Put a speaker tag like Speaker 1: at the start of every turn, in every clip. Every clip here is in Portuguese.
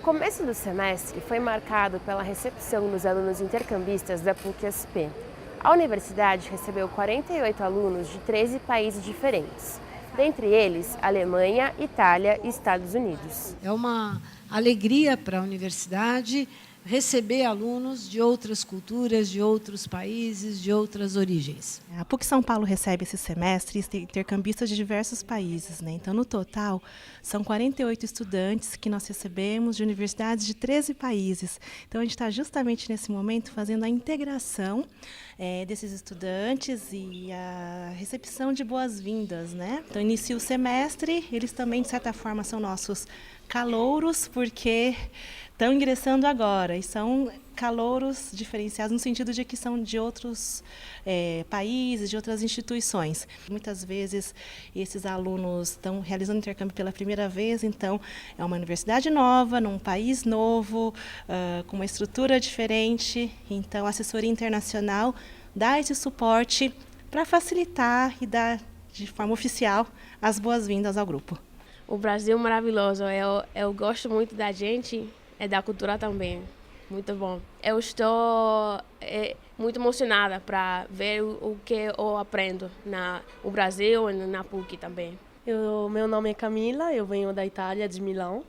Speaker 1: começo do semestre foi marcado pela recepção dos alunos intercambistas da PUC-SP. A universidade recebeu 48 alunos de 13 países diferentes, dentre eles Alemanha, Itália e Estados Unidos.
Speaker 2: É uma alegria para a universidade receber alunos de outras culturas, de outros países, de outras origens.
Speaker 3: A PUC São Paulo recebe esse semestre intercambistas de diversos países, né? Então, no total, são 48 estudantes que nós recebemos de universidades de 13 países. Então, a gente está justamente nesse momento fazendo a integração desses estudantes e a recepção de boas-vindas, né? Então, inicia o semestre, eles também, de certa forma, são nossos calouros, porque estão ingressando agora, e são calouros diferenciados no sentido de que são de outros países, de outras instituições. Muitas vezes esses alunos estão realizando intercâmbio pela primeira vez, então é uma universidade nova, num país novo, com uma estrutura diferente, então a assessoria internacional dá esse suporte para facilitar e dar de forma oficial as boas-vindas ao grupo.
Speaker 1: O Brasil é maravilhoso, eu gosto muito da gente. É da cultura também, muito bom. Eu estou muito emocionada para ver o que eu aprendo no Brasil e na PUC também.
Speaker 4: Meu nome é Camila, eu venho da Itália, de Milão,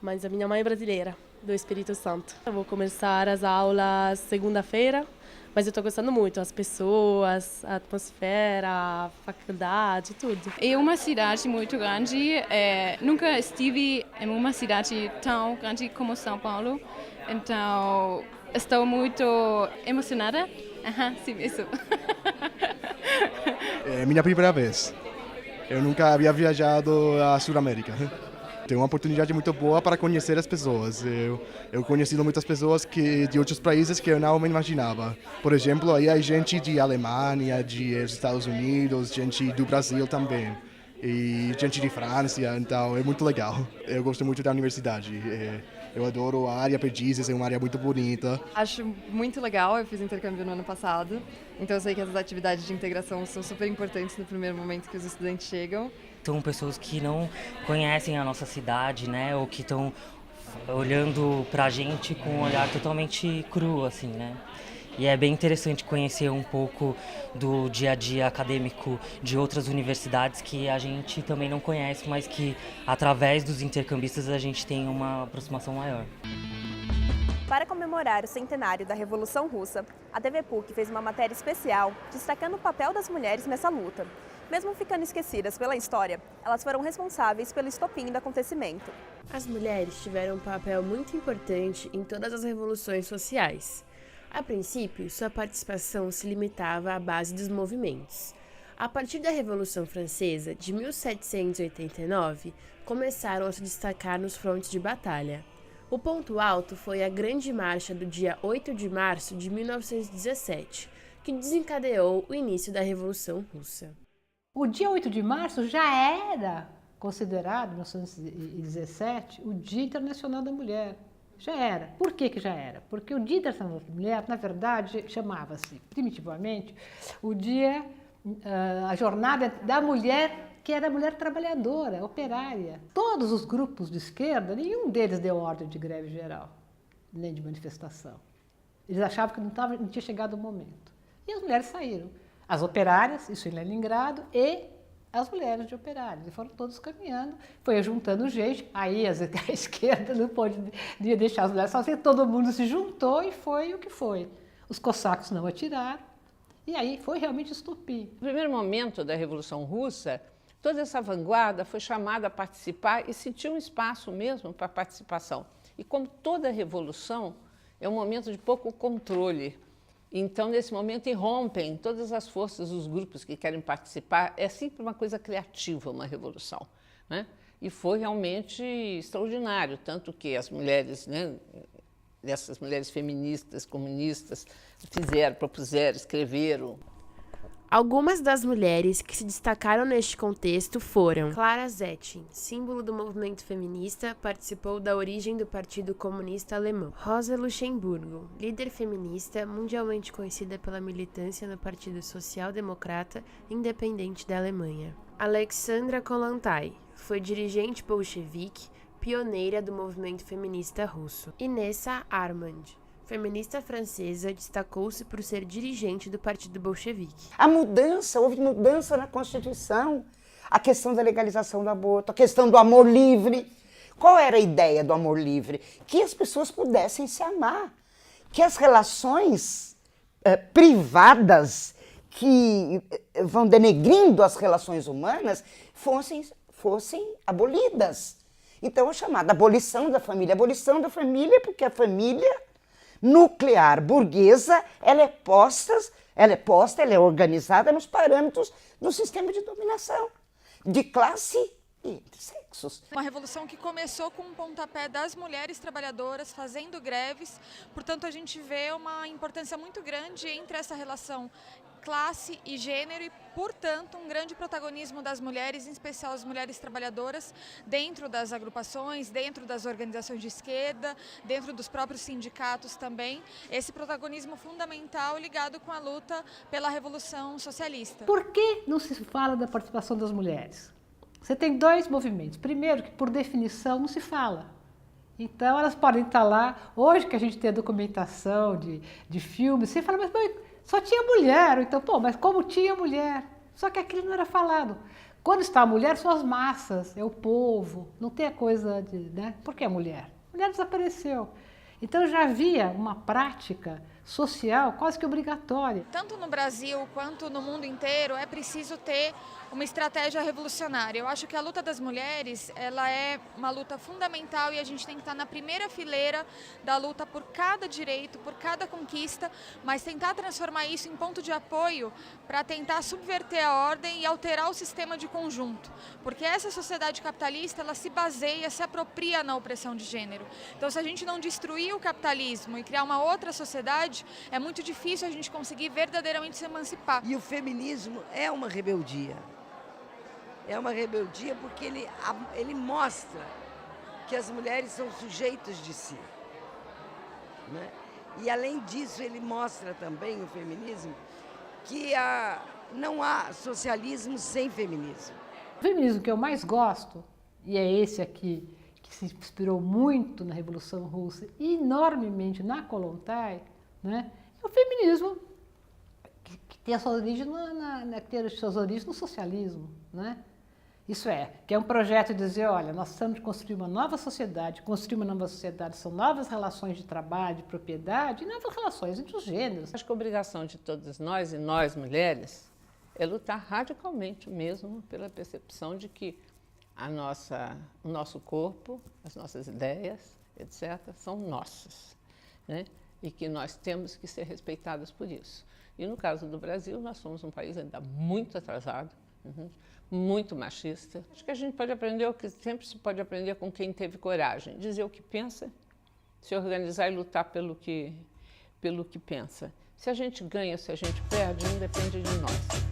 Speaker 4: mas a minha mãe é brasileira, do Espírito Santo. Eu vou começar as aulas segunda-feira, mas eu estou gostando muito, as pessoas, a atmosfera, a faculdade, tudo.
Speaker 5: É uma cidade muito grande, nunca estive em uma cidade tão grande como São Paulo, então estou muito emocionada. Sim, isso.
Speaker 6: É minha primeira vez. Eu nunca havia viajado à Sudamérica. Tem uma oportunidade muito boa para conhecer as pessoas. Eu conheci muitas pessoas de outros países que eu não me imaginava. Por exemplo, aí há gente de Alemanha, de Estados Unidos, gente do Brasil também. E gente de França, então é muito legal. Eu gosto muito da universidade. Eu adoro a área Perdizes, é uma área muito bonita.
Speaker 7: Acho muito legal, eu fiz intercâmbio no ano passado, então eu sei que essas atividades de integração são super importantes no primeiro momento que os estudantes chegam.
Speaker 8: São pessoas que não conhecem a nossa cidade, né, ou que estão olhando pra gente com um olhar totalmente cru, assim, né. E é bem interessante conhecer um pouco do dia a dia acadêmico de outras universidades que a gente também não conhece, mas que através dos intercambistas a gente tem uma aproximação maior.
Speaker 9: Para comemorar o centenário da Revolução Russa, a TV PUC fez uma matéria especial destacando o papel das mulheres nessa luta. Mesmo ficando esquecidas pela história, elas foram responsáveis pelo estopim do acontecimento.
Speaker 1: As mulheres tiveram um papel muito importante em todas as revoluções sociais. A princípio, sua participação se limitava à base dos movimentos. A partir da Revolução Francesa de 1789, começaram a se destacar nos frontes de batalha. O ponto alto foi a Grande Marcha do dia 8 de março de 1917, que desencadeou o início da Revolução Russa.
Speaker 10: O dia 8 de março já era considerado, em 1917, o Dia Internacional da Mulher. Já era. Por que já era? Porque o Dia Internacional da Mulher, na verdade, chamava-se, primitivamente, a jornada da mulher, que era a mulher trabalhadora, operária. Todos os grupos de esquerda, nenhum deles deu ordem de greve geral, nem de manifestação. Eles achavam que não tinha chegado o momento. E as mulheres saíram. As operárias, isso em Leningrado, e as mulheres de operários. E foram todos caminhando, foi juntando gente. Aí a esquerda não podia deixar as mulheres sozinhas, todo mundo se juntou e foi o que foi. Os cossacos não atiraram, e aí foi realmente estupim.
Speaker 11: No primeiro momento da Revolução Russa, toda essa vanguarda foi chamada a participar e sentiu um espaço mesmo para participação. E como toda revolução, é um momento de pouco controle. Então, nesse momento, irrompem todas as forças, os grupos que querem participar. É sempre uma coisa criativa, uma revolução, né? E foi realmente extraordinário, tanto que as mulheres, né, essas mulheres feministas, comunistas, propuseram, escreveram.
Speaker 1: Algumas das mulheres que se destacaram neste contexto foram Clara Zetkin, símbolo do movimento feminista, participou da origem do Partido Comunista Alemão. Rosa Luxemburgo, líder feminista, mundialmente conhecida pela militância no Partido Social Democrata Independente da Alemanha. Alexandra Kollontai, foi dirigente bolchevique, pioneira do movimento feminista russo. Inessa Armand, feminista francesa, destacou-se por ser dirigente do Partido Bolchevique.
Speaker 12: Houve mudança na Constituição, a questão da legalização do aborto, a questão do amor livre. Qual era a ideia do amor livre? Que as pessoas pudessem se amar, que as relações privadas que vão denegrindo as relações humanas fossem abolidas. Então, é chamada abolição da família. Abolição da família porque a família nuclear burguesa, ela é posta, ela é organizada nos parâmetros do sistema de dominação, de classe e de sexos.
Speaker 13: Uma revolução que começou com um pontapé das mulheres trabalhadoras fazendo greves, portanto a gente vê uma importância muito grande entre essa relação classe e gênero e, portanto, um grande protagonismo das mulheres, em especial as mulheres trabalhadoras, dentro das agrupações, dentro das organizações de esquerda, dentro dos próprios sindicatos também. Esse protagonismo fundamental ligado com a luta pela Revolução Socialista.
Speaker 10: Por que não se fala da participação das mulheres? Você tem dois movimentos. Primeiro, que por definição não se fala. Então, elas podem estar lá. Hoje que a gente tem a documentação de filmes, você fala, mas só tinha mulher. Então, mas como tinha mulher? Só que aquilo não era falado. Quando está a mulher, são as massas, é o povo. Não tem a coisa de, né? Por que a mulher? A mulher desapareceu. Então, já havia uma prática social quase que obrigatória.
Speaker 13: Tanto no Brasil quanto no mundo inteiro é preciso ter uma estratégia revolucionária. Eu acho que a luta das mulheres, ela é uma luta fundamental e a gente tem que estar na primeira fileira da luta por cada direito, por cada conquista, mas tentar transformar isso em ponto de apoio para tentar subverter a ordem e alterar o sistema de conjunto. Porque essa sociedade capitalista, ela se baseia, se apropria na opressão de gênero. Então, se a gente não destruir o capitalismo e criar uma outra sociedade, é muito difícil a gente conseguir verdadeiramente se emancipar.
Speaker 14: E o feminismo é uma rebeldia. É uma rebeldia porque ele mostra que as mulheres são sujeitos de si. Né? E, além disso, ele mostra também, o feminismo, que não há socialismo sem feminismo.
Speaker 10: O feminismo que eu mais gosto, e é esse aqui, que se inspirou muito na Revolução Russa e enormemente na Kollontai, né? É o feminismo que tem as suas origens no socialismo, né? Isso que é um projeto de dizer, olha, nós precisamos de construir uma nova sociedade. Construir uma nova sociedade são novas relações de trabalho, de propriedade e novas relações entre os gêneros.
Speaker 11: Acho que a obrigação de todas nós, e nós mulheres, é lutar radicalmente mesmo pela percepção de que o nosso corpo, as nossas ideias, etc., são nossas, né? E que nós temos que ser respeitadas por isso. E no caso do Brasil, nós somos um país ainda muito atrasado, muito machista. Acho que a gente pode aprender o que sempre se pode aprender com quem teve coragem, dizer o que pensa, se organizar e lutar pelo que pensa. Se a gente ganha, se a gente perde, não depende de nós.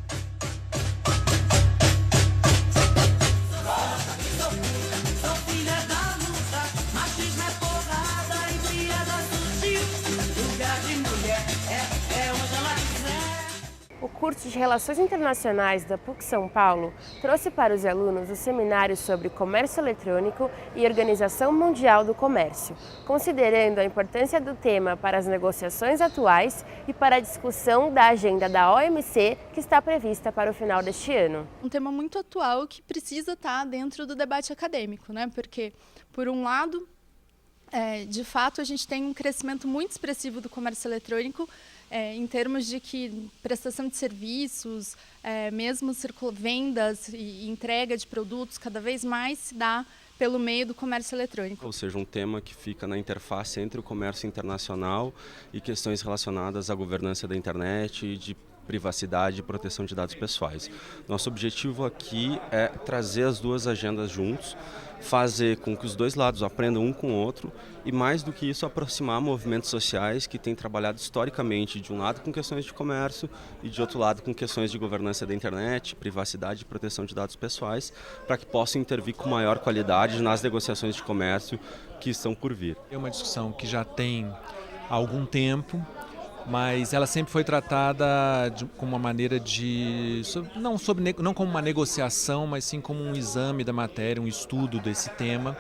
Speaker 1: O curso de Relações Internacionais da PUC São Paulo trouxe para os alunos o seminário sobre comércio eletrônico e Organização Mundial do Comércio, considerando a importância do tema para as negociações atuais e para a discussão da agenda da OMC, que está prevista para o final deste ano.
Speaker 15: Um tema muito atual que precisa estar dentro do debate acadêmico, né? Porque, por um lado, de fato, a gente tem um crescimento muito expressivo do comércio eletrônico, em termos de que prestação de serviços, mesmo vendas e entrega de produtos, cada vez mais se dá pelo meio do comércio eletrônico.
Speaker 16: Ou seja, um tema que fica na interface entre o comércio internacional e questões relacionadas à governança da internet e de privacidade e proteção de dados pessoais. Nosso objetivo aqui é trazer as duas agendas juntos, fazer com que os dois lados aprendam um com o outro e, mais do que isso, aproximar movimentos sociais que têm trabalhado historicamente, de um lado com questões de comércio e de outro lado com questões de governança da internet, privacidade e proteção de dados pessoais, para que possam intervir com maior qualidade nas negociações de comércio que estão por vir.
Speaker 17: É uma discussão que já tem algum tempo, mas ela sempre foi tratada como uma maneira de, não como uma negociação, mas sim como um exame da matéria, um estudo desse tema,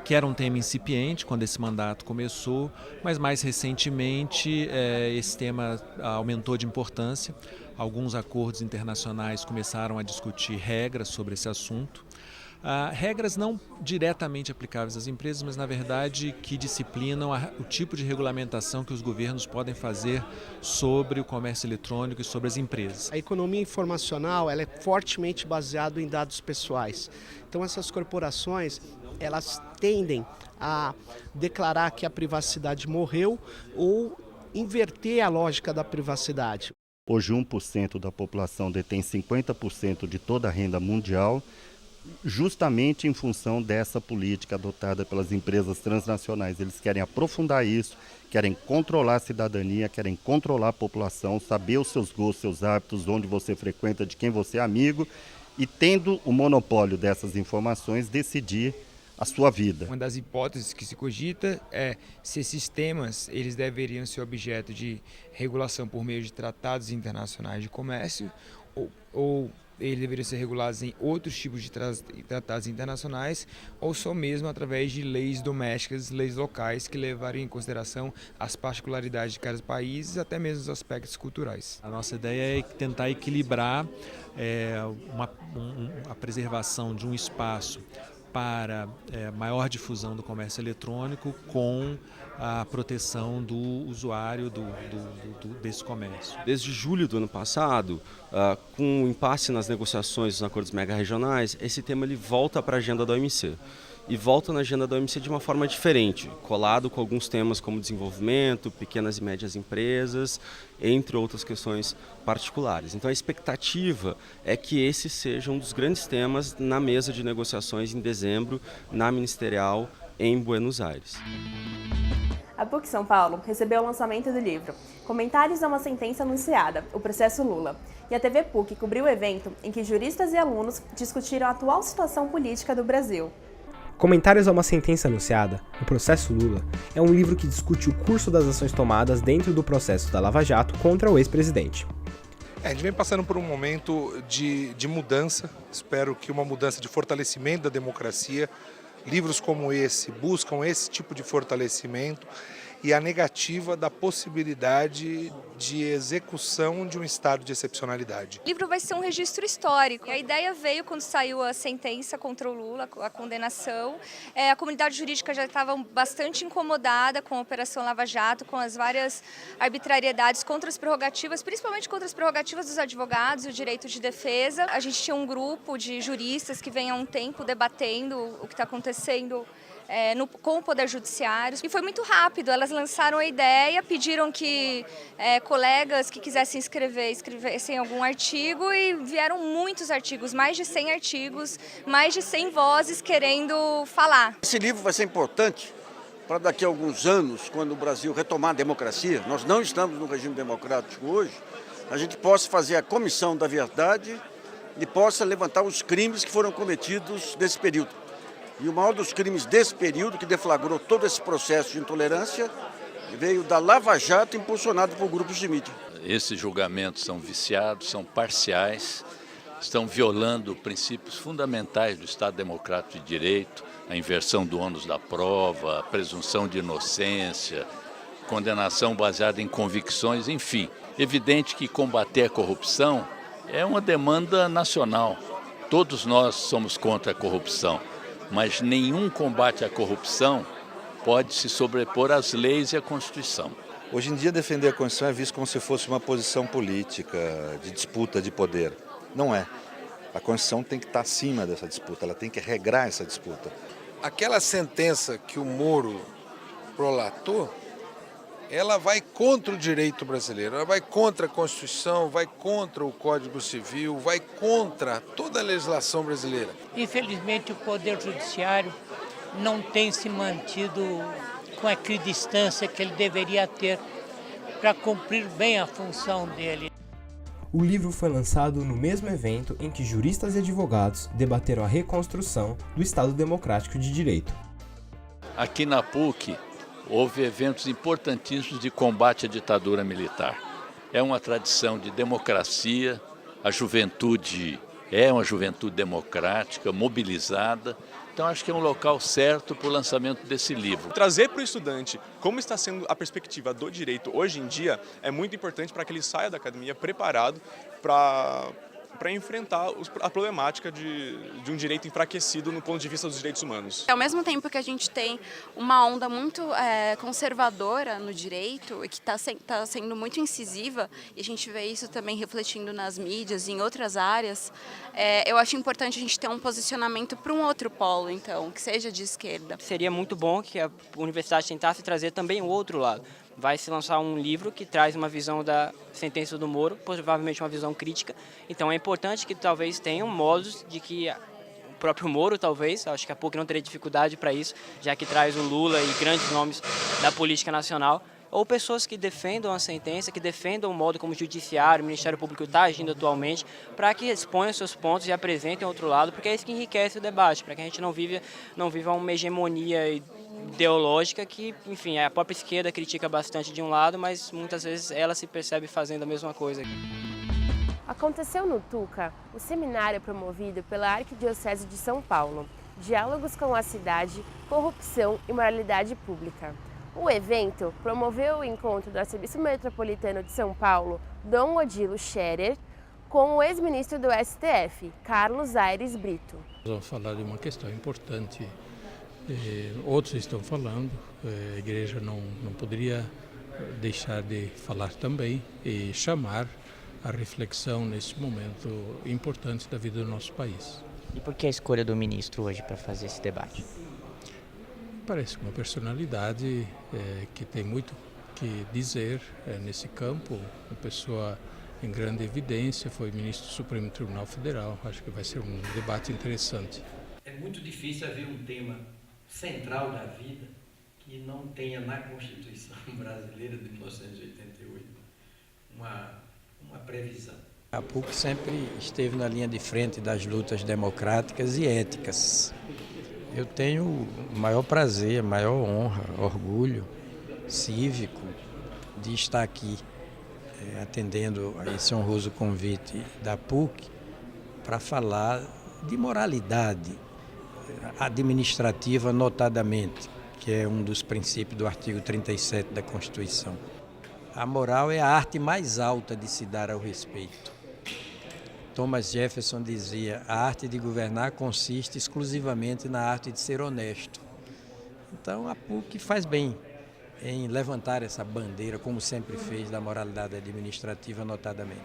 Speaker 17: que era um tema incipiente quando esse mandato começou, mas mais recentemente esse tema aumentou de importância. Alguns acordos internacionais começaram a discutir regras sobre esse assunto. Regras não diretamente aplicáveis às empresas, mas na verdade que disciplinam o tipo de regulamentação que os governos podem fazer sobre o comércio eletrônico e sobre as empresas.
Speaker 18: A economia informacional ela é fortemente baseada em dados pessoais. Então essas corporações elas tendem a declarar que a privacidade morreu ou inverter a lógica da privacidade.
Speaker 19: Hoje 1% da população detém 50% de toda a renda mundial, justamente em função dessa política adotada pelas empresas transnacionais. Eles querem aprofundar isso, querem controlar a cidadania, querem controlar a população, saber os seus gostos, seus hábitos, onde você frequenta, de quem você é amigo, e tendo o monopólio dessas informações, decidir a sua vida.
Speaker 20: Uma das hipóteses que se cogita é se esses temas eles deveriam ser objeto de regulação por meio de tratados internacionais de comércio ou eles deveriam ser regulados em outros tipos de tratados internacionais ou só mesmo através de leis domésticas, leis locais que levariam em consideração as particularidades de cada país e até mesmo os aspectos culturais.
Speaker 17: A nossa ideia é tentar equilibrar a preservação de um espaço para maior difusão do comércio eletrônico com a proteção do usuário desse comércio.
Speaker 16: Desde julho do ano passado, com o impasse nas negociações dos acordos mega-regionais, esse tema ele volta para a agenda da OMC. E volta na agenda da OMC de uma forma diferente, colado com alguns temas como desenvolvimento, pequenas e médias empresas, entre outras questões particulares. Então a expectativa é que esse seja um dos grandes temas na mesa de negociações em dezembro, na Ministerial, em Buenos Aires.
Speaker 9: A PUC São Paulo recebeu o lançamento do livro Comentários a uma Sentença Anunciada, o Processo Lula. E a TV PUC cobriu o evento em que juristas e alunos discutiram a atual situação política do Brasil.
Speaker 21: Comentários a uma Sentença Anunciada, o Processo Lula, é um livro que discute o curso das ações tomadas dentro do processo da Lava Jato contra o ex-presidente.
Speaker 22: A gente vem passando por um momento de mudança, espero que uma mudança de fortalecimento da democracia. Livros como esse buscam esse tipo de fortalecimento e a negativa da possibilidade de execução de um estado de excepcionalidade.
Speaker 23: O livro vai ser um registro histórico. A ideia veio quando saiu a sentença contra o Lula, a condenação. A comunidade jurídica já estava bastante incomodada com a Operação Lava Jato, com as várias arbitrariedades contra as prerrogativas, principalmente contra as prerrogativas dos advogados e o direito de defesa. A gente tinha um grupo de juristas que vem há um tempo debatendo o que está acontecendo com o Poder Judiciário. E foi muito rápido, elas lançaram a ideia, pediram que colegas que quisessem escrevessem algum artigo e vieram muitos artigos, mais de 100 artigos, mais de 100 vozes querendo falar.
Speaker 24: Esse livro vai ser importante para daqui a alguns anos, quando o Brasil retomar a democracia, nós não estamos no regime democrático hoje, a gente possa fazer a comissão da verdade e possa levantar os crimes que foram cometidos nesse período. E o maior dos crimes desse período, que deflagrou todo esse processo de intolerância, veio da Lava Jato, impulsionado por grupos de mídia.
Speaker 25: Esses julgamentos são viciados, são parciais, estão violando princípios fundamentais do Estado Democrático de Direito, a inversão do ônus da prova, a presunção de inocência, condenação baseada em convicções, enfim. Evidente que combater a corrupção é uma demanda nacional. Todos nós somos contra a corrupção. Mas nenhum combate à corrupção pode se sobrepor às leis e à Constituição.
Speaker 26: Hoje em dia, defender a Constituição é visto como se fosse uma posição política, de disputa de poder. Não é. A Constituição tem que estar acima dessa disputa, ela tem que regrar essa disputa.
Speaker 22: Aquela sentença que o Moro prolatou, ela vai contra o direito brasileiro, ela vai contra a Constituição, vai contra o Código Civil, vai contra toda a legislação brasileira.
Speaker 27: Infelizmente, o Poder Judiciário não tem se mantido com a equidistância que ele deveria ter para cumprir bem a função dele.
Speaker 21: O livro foi lançado no mesmo evento em que juristas e advogados debateram a reconstrução do Estado Democrático de Direito.
Speaker 25: Aqui na PUC, houve eventos importantíssimos de combate à ditadura militar. É uma tradição de democracia, a juventude é uma juventude democrática, mobilizada. Então, acho que é um local certo para o lançamento desse livro.
Speaker 2: Trazer para o estudante como está sendo a perspectiva do direito hoje em dia é muito importante para que ele saia da academia preparado para enfrentar a problemática de um direito enfraquecido no ponto de vista dos direitos humanos.
Speaker 3: Ao mesmo tempo que a gente tem uma onda muito conservadora no direito e que está sendo muito incisiva, e a gente vê isso também refletindo nas mídias e em outras áreas, eu acho importante a gente ter um posicionamento para um outro polo, então, que seja de esquerda.
Speaker 4: Seria muito bom que a universidade tentasse trazer também o outro lado. Vai se lançar um livro que traz uma visão da sentença do Moro, provavelmente uma visão crítica. Então é importante que talvez tenham modos de que o próprio Moro, talvez, acho que a PUC não teria dificuldade para isso, já que traz o Lula e grandes nomes da política nacional, ou pessoas que defendam a sentença, que defendam o modo como o Judiciário, o Ministério Público está agindo atualmente, para que exponham seus pontos e apresentem outro lado, porque é isso que enriquece o debate, para que a gente não viva uma hegemonia ideológica que, enfim, a própria esquerda critica bastante de um lado, mas muitas vezes ela se percebe fazendo a mesma coisa.
Speaker 1: Aconteceu no Tuca o seminário promovido pela Arquidiocese de São Paulo, Diálogos com a Cidade, Corrupção e Moralidade Pública. O evento promoveu o encontro do arcebispo metropolitano de São Paulo, Dom Odilo Scherer, com o ex-ministro do STF, Carlos Aires Brito.
Speaker 5: Vamos falar de uma questão importante. Outros estão falando, a igreja não poderia deixar de falar também e chamar a reflexão nesse momento importante da vida do nosso país.
Speaker 6: E por que a escolha do ministro hoje para fazer esse debate?
Speaker 5: Parece uma personalidade que tem muito que dizer nesse campo, uma pessoa em grande evidência, foi ministro do Supremo Tribunal Federal, acho que vai ser um debate interessante.
Speaker 7: É muito difícil haver um tema central da vida que não tenha na Constituição brasileira de 1988 uma previsão.
Speaker 8: A PUC sempre esteve na linha de frente das lutas democráticas e éticas. Eu tenho o maior prazer, a maior honra, orgulho cívico de estar aqui atendendo a esse honroso convite da PUC para falar de moralidade administrativa, notadamente, que é um dos princípios do artigo 37 da Constituição. A moral é a arte mais alta de se dar ao respeito. Thomas Jefferson dizia: a arte de governar consiste exclusivamente na arte de ser honesto. Então a PUC faz bem em levantar essa bandeira, como sempre fez, da moralidade administrativa, notadamente.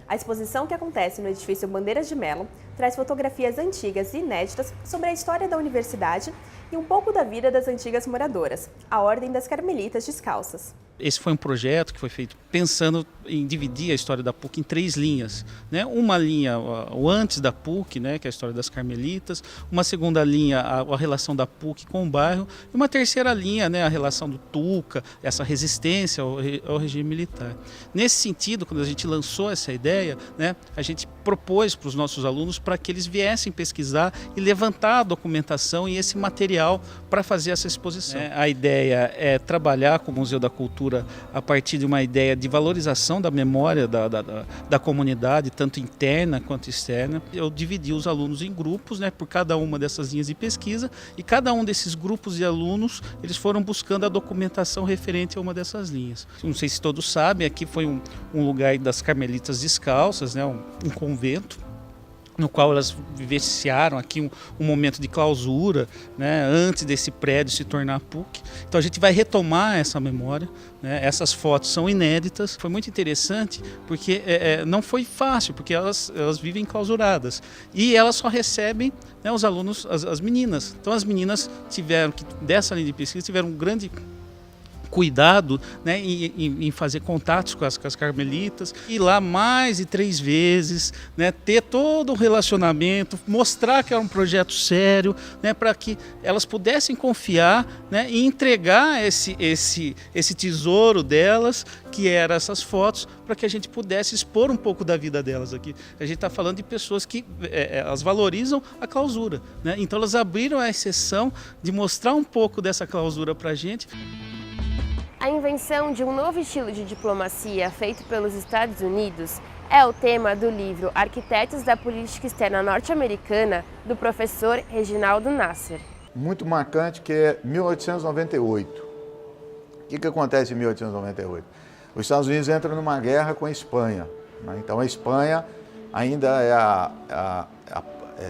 Speaker 9: A exposição, que acontece no edifício Bandeiras de Melo, traz fotografias antigas e inéditas sobre a história da universidade e um pouco da vida das antigas moradoras, a Ordem das Carmelitas Descalças.
Speaker 28: Esse foi um projeto que foi feito pensando em dividir a história da PUC em 3 linhas, né? Uma linha, o antes da PUC, né, que é a história das Carmelitas, uma segunda linha, a relação da PUC com o bairro, e uma terceira linha, né, a relação do Tuca, essa resistência ao regime militar. Nesse sentido, quando a gente lançou essa ideia, né, a gente propôs para os nossos alunos para que eles viessem pesquisar e levantar a documentação e esse material para fazer essa exposição. A ideia é trabalhar com o Museu da Cultura a partir de uma ideia de valorização da memória da comunidade, tanto interna quanto externa. Eu dividi os alunos em grupos, né, por cada uma dessas linhas de pesquisa, e cada um desses grupos de alunos, eles foram buscando a documentação referente a uma dessas linhas. Não sei se todos sabem, aqui foi um lugar das Carmelitas Descalças, né, um convento, no qual elas vivenciaram aqui um momento de clausura, né, antes desse prédio se tornar PUC. Então a gente vai retomar essa memória, né, essas fotos são inéditas. Foi muito interessante porque não foi fácil, porque elas vivem clausuradas e elas só recebem, né, os alunos, as meninas. Então as meninas tiveram que, dessa linha de pesquisa, tiveram um grande cuidado, né, em fazer contatos com as carmelitas, ir lá mais de 3 vezes, né, ter todo um relacionamento, mostrar que era um projeto sério, né, para que elas pudessem confiar, né, e entregar esse tesouro delas, que eram essas fotos, para que a gente pudesse expor um pouco da vida delas aqui. A gente está falando de pessoas que elas valorizam a clausura, né? Então elas abriram a exceção de mostrar um pouco dessa clausura para a gente.
Speaker 1: A invenção de um novo estilo de diplomacia feito pelos Estados Unidos é o tema do livro Arquitetos da Política Externa Norte-Americana, do professor Reginaldo Nasser.
Speaker 10: Muito marcante, que é 1898. O que acontece em 1898? Os Estados Unidos entram numa guerra com a Espanha, né? Então a Espanha ainda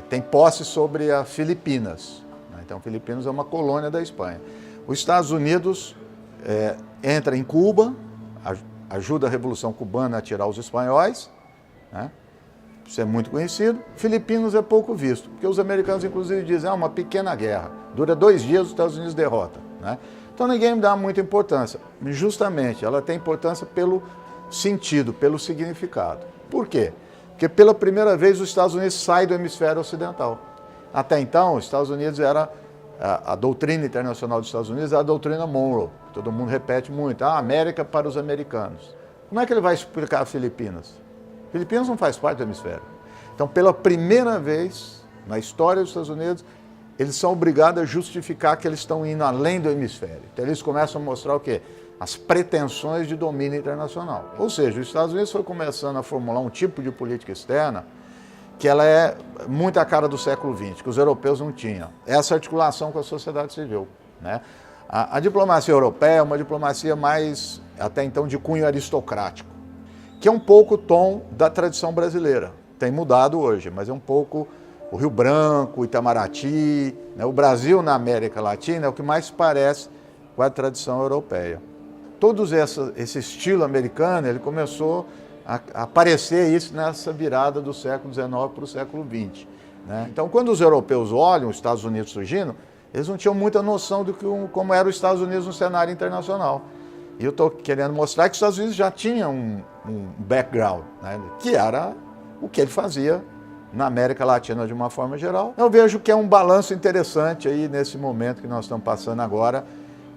Speaker 10: tem posse sobre as Filipinas, né? Então Filipinas é uma colônia da Espanha. Os Estados Unidos entra em Cuba, ajuda a Revolução Cubana a tirar os espanhóis, né? Isso é muito conhecido. Filipinas é pouco visto, porque os americanos inclusive dizem, uma pequena guerra, dura 2 dias, os Estados Unidos derrotam, né? Então ninguém dá muita importância. Justamente, ela tem importância pelo sentido, pelo significado. Por quê? Porque pela primeira vez os Estados Unidos saem do hemisfério ocidental. Até então, os Estados Unidos era a doutrina internacional dos Estados Unidos, era a doutrina Monroe. Todo mundo repete muito, a América para os americanos. Como é que ele vai explicar Filipinas? Filipinas não faz parte do hemisfério. Então, pela primeira vez na história dos Estados Unidos, eles são obrigados a justificar que eles estão indo além do hemisfério. Então, eles começam a mostrar o quê? As pretensões de domínio internacional. Ou seja, os Estados Unidos foi começando a formular um tipo de política externa que ela é muito a cara do século XX, que os europeus não tinham. Essa articulação com a sociedade civil, né? A diplomacia europeia é uma diplomacia mais, até então, de cunho aristocrático, que é um pouco o tom da tradição brasileira. Tem mudado hoje, mas é um pouco o Rio Branco, o Itamaraty, né? O Brasil na América Latina é o que mais parece com a tradição europeia. Todo esse estilo americano, ele começou a aparecer isso nessa virada do século XIX para o século XX, né? Então, quando os europeus olham os Estados Unidos surgindo, eles não tinham muita noção de como era os Estados Unidos no cenário internacional. E eu estou querendo mostrar que os Estados Unidos já tinham um background, né, que era o que ele fazia na América Latina de uma forma geral. Eu vejo que é um balanço interessante aí nesse momento que nós estamos passando agora,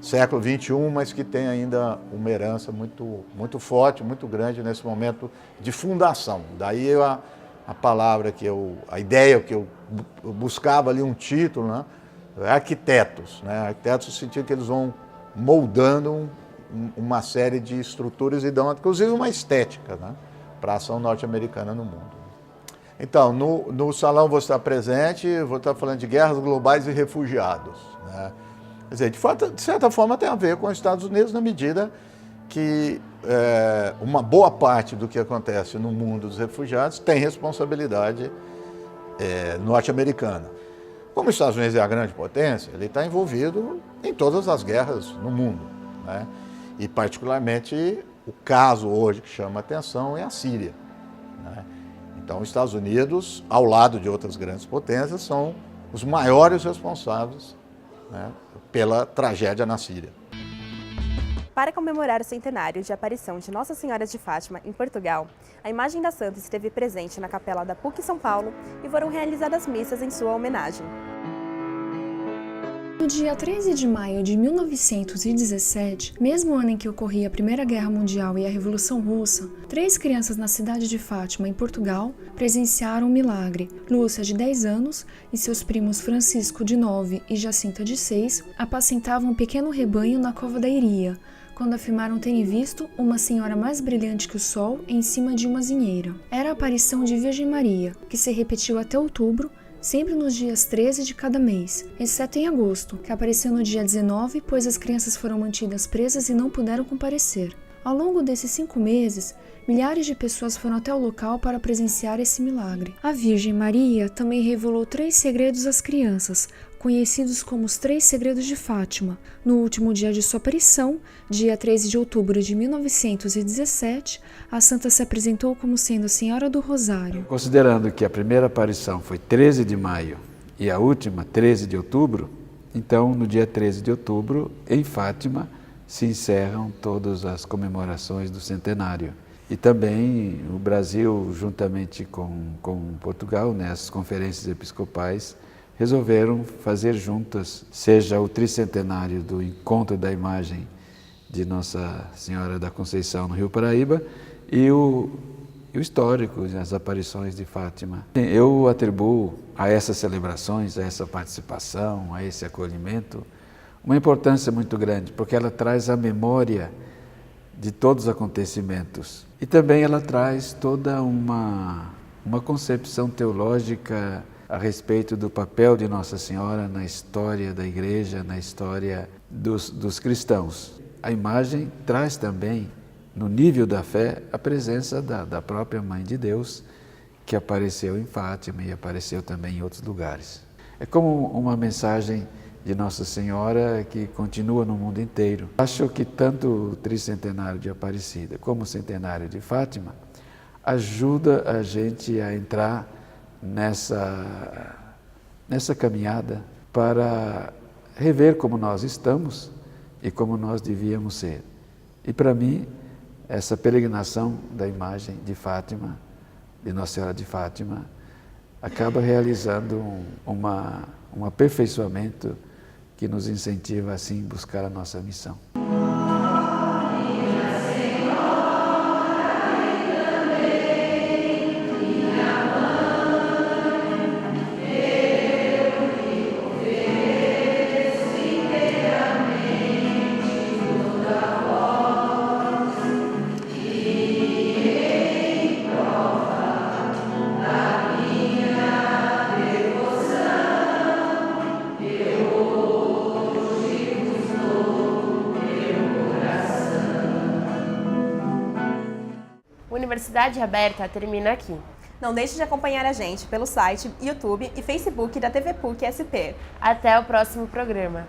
Speaker 10: século XXI, mas que tem ainda uma herança muito forte, muito grande nesse momento de fundação. Daí a palavra a ideia que eu buscava ali um título, né? Arquitetos, né? Arquitetos no sentido que eles vão moldando uma série de estruturas e dão, inclusive, uma estética, né, para a ação norte-americana no mundo. Então, no salão vou estar presente, vou estar falando de guerras globais e refugiados, né? Quer dizer, de certa forma tem a ver com os Estados Unidos na medida que uma boa parte do que acontece no mundo dos refugiados tem responsabilidade norte-americana. Como os Estados Unidos é a grande potência, ele está envolvido em todas as guerras no mundo, né? E particularmente o caso hoje que chama a atenção é a Síria, né? Então os Estados Unidos, ao lado de outras grandes potências, são os maiores responsáveis, né, pela tragédia na Síria.
Speaker 9: Para comemorar o centenário de aparição de Nossa Senhora de Fátima em Portugal, a imagem da santa esteve presente na capela da PUC São Paulo e foram realizadas missas em sua homenagem.
Speaker 11: No dia 13 de maio de 1917, mesmo ano em que ocorria a Primeira Guerra Mundial e a Revolução Russa, 3 crianças na cidade de Fátima, em Portugal, presenciaram um milagre. Lúcia, de 10 anos, e seus primos Francisco, de 9, e Jacinta, de 6, apacentavam um pequeno rebanho na Cova da Iria, quando afirmaram terem visto uma senhora mais brilhante que o sol em cima de uma azinheira. Era a aparição de Virgem Maria, que se repetiu até outubro, sempre nos dias 13 de cada mês, exceto em agosto, que apareceu no dia 19, pois as crianças foram mantidas presas e não puderam comparecer. Ao longo desses 5 meses, milhares de pessoas foram até o local para presenciar esse milagre. A Virgem Maria também revelou 3 segredos às crianças, conhecidos como os 3 segredos de Fátima. No último dia de sua aparição, dia 13 de outubro de 1917, a santa se apresentou como sendo a Senhora do Rosário.
Speaker 12: Considerando que a primeira aparição foi 13 de maio e a última 13 de outubro, então no dia 13 de outubro, em Fátima, se encerram todas as comemorações do centenário. E também o Brasil, juntamente com Portugal, as conferências episcopais, resolveram fazer juntas, seja o tricentenário do encontro da imagem de Nossa Senhora da Conceição no Rio Paraíba e o histórico, as aparições de Fátima. Eu atribuo a essas celebrações, a essa participação, a esse acolhimento, uma importância muito grande, porque ela traz a memória de todos os acontecimentos. E também ela traz toda uma concepção teológica a respeito do papel de Nossa Senhora na história da Igreja, na história dos cristãos. A imagem traz também, no nível da fé, a presença da própria Mãe de Deus, que apareceu em Fátima e apareceu também em outros lugares. É como uma mensagem de Nossa Senhora que continua no mundo inteiro. Acho que tanto o tricentenário de Aparecida como o centenário de Fátima ajuda a gente a entrar nessa caminhada para rever como nós estamos e como nós devíamos ser. E para mim, essa peregrinação da imagem de Fátima, de Nossa Senhora de Fátima, acaba realizando um aperfeiçoamento que nos incentiva assim a buscar a nossa missão.
Speaker 1: Universidade Aberta termina aqui.
Speaker 9: Não deixe de acompanhar a gente pelo site, YouTube e Facebook da TV PUC SP.
Speaker 1: Até o próximo programa.